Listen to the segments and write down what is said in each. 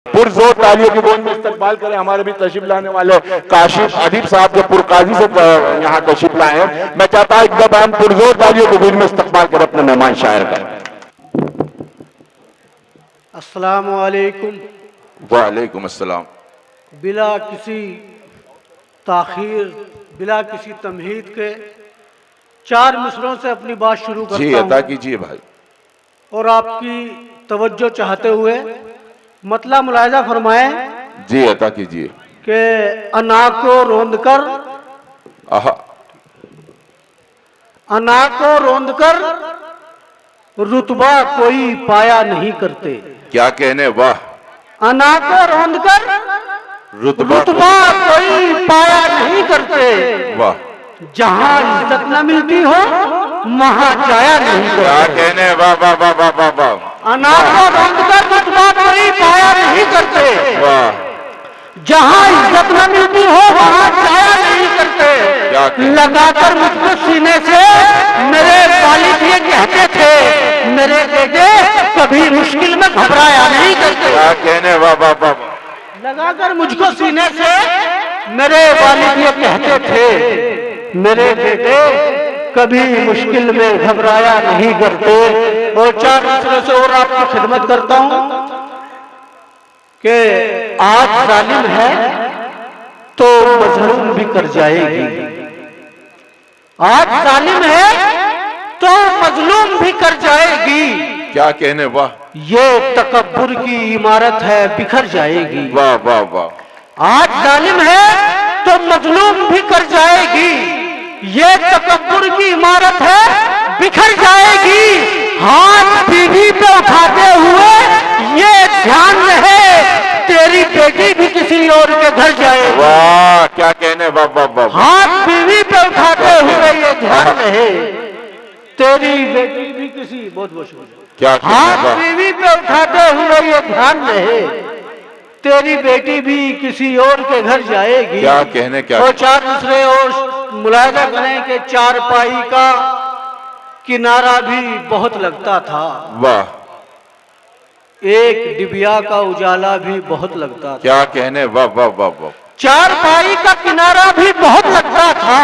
पुरजोर तालियों की गोंद में इस्तकबाल करें हमारे भी तशरीफ लाने वाले काशिफ अदीब साहब जो पुरकाजी से यहाँ तशरीफ लाए हैं। मैं चाहता हूं एक दफा हम पुरजोर तालियों की गोंद में इस्तकबाल करें अपने मेहमान शायर का। अस्सलामु अलैकुम। वालेकुम अस्सलाम। बिला किसी ताखीर, बिला किसी तमहीद के 4 मिसरों से अपनी बात शुरू करता हूं। जी अता कीजिए भाई। और आपकी तवज्जो चाहते हुए मतला मुलाहिजा फरमाए। जी अता कीजिए। कि अना को रोंद कर, अना को रोंद कर रुतबा कोई पाया नहीं करते। क्या कहने, वाह। अना को रोंद कर रुतबा कोई पाया नहीं करते। वाह। जहां इज्जत न मिलती हो वहां जाया नहीं करते। क्या कहने, वाह वाह वाह वाह वाह वाह। अना को रोंद कर रुतबा कोई पाया नहीं करते। वाह। जहां इज्जत न मिलती हो वहां जाया नहीं करते। लगाकर मुझको सीने से मेरे वालिद ये कहते थे, मेरे बेटे कभी मुश्किल में घबराया नहीं करते। क्या कहने, वाह वाह वाह। लगाकर मुझको सीने से मेरे वालिद ये कहते थे, मेरे बेटे कभी मुश्किल में घबराया नहीं करते। और 4 मिसरों से और आपकी खिदमत करता हूं कि आज जालिम है तो मजलूम भी कर जाएगी। आज जालिम है तो मजलूम भी कर जाएगी। क्या कहने, वाह। ये तकब्बुर की इमारत है, बिखर जाएगी। वाह वाह वाह। आज जालिम है तो मजलूम भी कर जाएगी। ये तकब्बुर की इमारत है, बिखर जाएगी। हाथ बीवी पे उठाते हुए ये ध्यान रहे, तेरी बेटी भी किसी और के घर जाएगी। वाह। क्या कहने, वाह वाह वाह। हाथ बीवी पे उठाते हुए ये ध्यान रहे, तेरी बेटी भी किसी, बहुत बहुत शुक्रिया। क्या हाथ बीवी पे उठाते हुए ये ध्यान रहे, तेरी बेटी भी किसी और के घर जाएगी। क्या कहने, क्या। और 4 मिसरे और मुलाहिजा करें कि चारपाई का किनारा भी बहुत लगता था। वाह। एक डिबिया का उजाला भी बहुत लगता था। क्या कहने, वाह वाह वाह वाह। चारपाई का किनारा भी बहुत लगता था।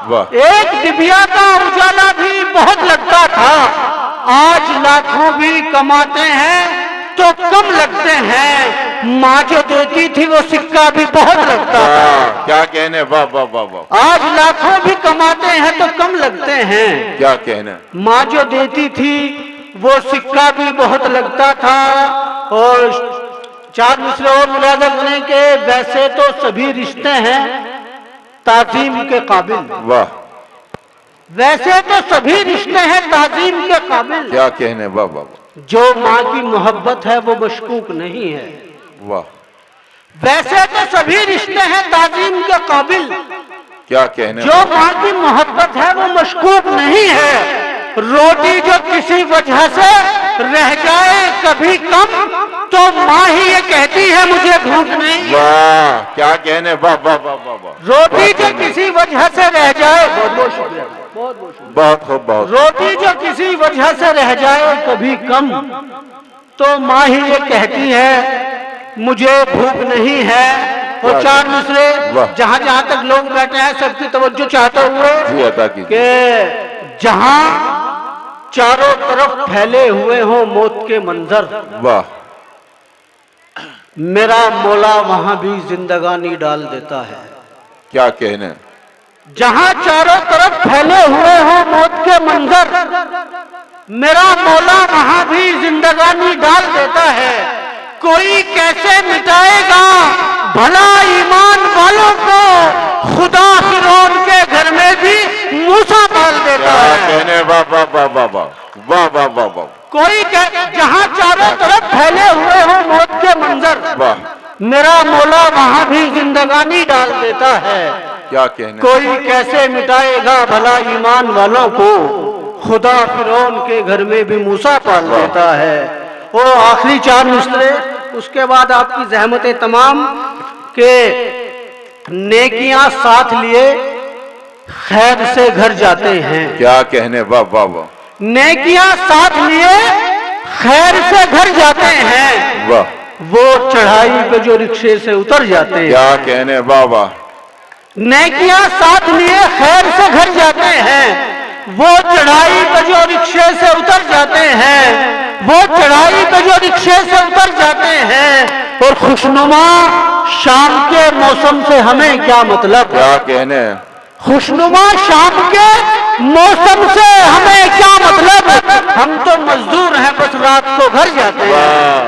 वाह। एक डिबिया का उजाला भी बहुत लगता था। आज लाखों भी कमाते हैं तो कम लगते हैं। माँ जो देती थी वो सिक्का भी बहुत लगता था। क्या कहने, वाह वाह वाह वाह। आज लाखों भी कमाते हैं तो कम लगते हैं। क्या कहने। माँ जो देती थी वो सिक्का भी बहुत लगता था। और 4 मिसरे और मुलाहिजा करें कि वैसे तो सभी रिश्ते हैं ताजीम के काबिल। वाह। वैसे तो सभी रिश्ते हैं ताजीम के काबिल। क्या कहने, वाह वाह। जो माँ की मोहब्बत है वो मशकूक नहीं है। वाह। वैसे तो सभी रिश्ते हैं ताजीम के काबिल। क्या कहने। जो माँ की मोहब्बत है वो मशकूक नहीं है। रोटी जो किसी वजह से रह जाए कभी कम तो माँ ही ये कहती है मुझे भूख नहीं। वाह। क्या कहने, वाह वाह वाह वाह वाह। रोटी जो किसी वजह से रह जाए, बहुत बहुत शुक्रिया, बहुत खूब, बहुत। रोटी जो किसी वजह से रह जाए कभी कम तो माँ ही ये कहती है मुझे भूख नहीं है। और 4 मिसरे जहां जहां तक लोग बैठे हैं सबकी तवज्जो चाहते हुए कि जहां चारों तरफ फैले हुए हो मौत के मंजर, वाह। मेरा मौला वहां भी जिंदगानी डाल देता है। क्या कहने। जहां चारों तरफ फैले हुए हो मौत के मंजर, मेरा मौला वहां भी जिंदगानी डाल देता है। कोई कैसे मिटाएगा भला ईमान वालों को, खुदा फिरौन के घर में भी मूसा डाल देता है। कहने, वाह वाह वाह वाह वाह वाह वाह वाह वाह। कोई जहां चारों तरफ फैले हुए हो मौत के मंजर, वाह। मेरा मौला वहां भी जिंदगानी डाल देता है। क्या कहने। कोई कैसे मिटाएगा भला ईमान वालों को, खुदा फिरौन के घर में भी मूसा पाल देता है। वो आखिरी 4 मिसरे, उसके बाद आपकी जहमतें तमाम के नेकियां साथ लिए खैर से घर जाते हैं। क्या कहने, वाह वाह वाह। नेकियां साथ लिए खैर से घर जाते हैं। वाह। वो चढ़ाई पे जो रिक्शे से उतर जाते हैं। क्या कहने, वाह वाह। नेकियां साथ लिए खैर से घर जाते हैं। वो चढ़ाई पे जो रिक्शे से उतर जाते हैं, वो चढ़ाई पे जो रिक्शे से उतर जाते हैं। और खुशनुमा शाम के मौसम से हमें क्या मतलब? क्या कहने, खुशनुमा शाम के मौसम से हमें क्या मतलब? हम तो मजदूर हैं, बस रात को घर जाते हैं। वाह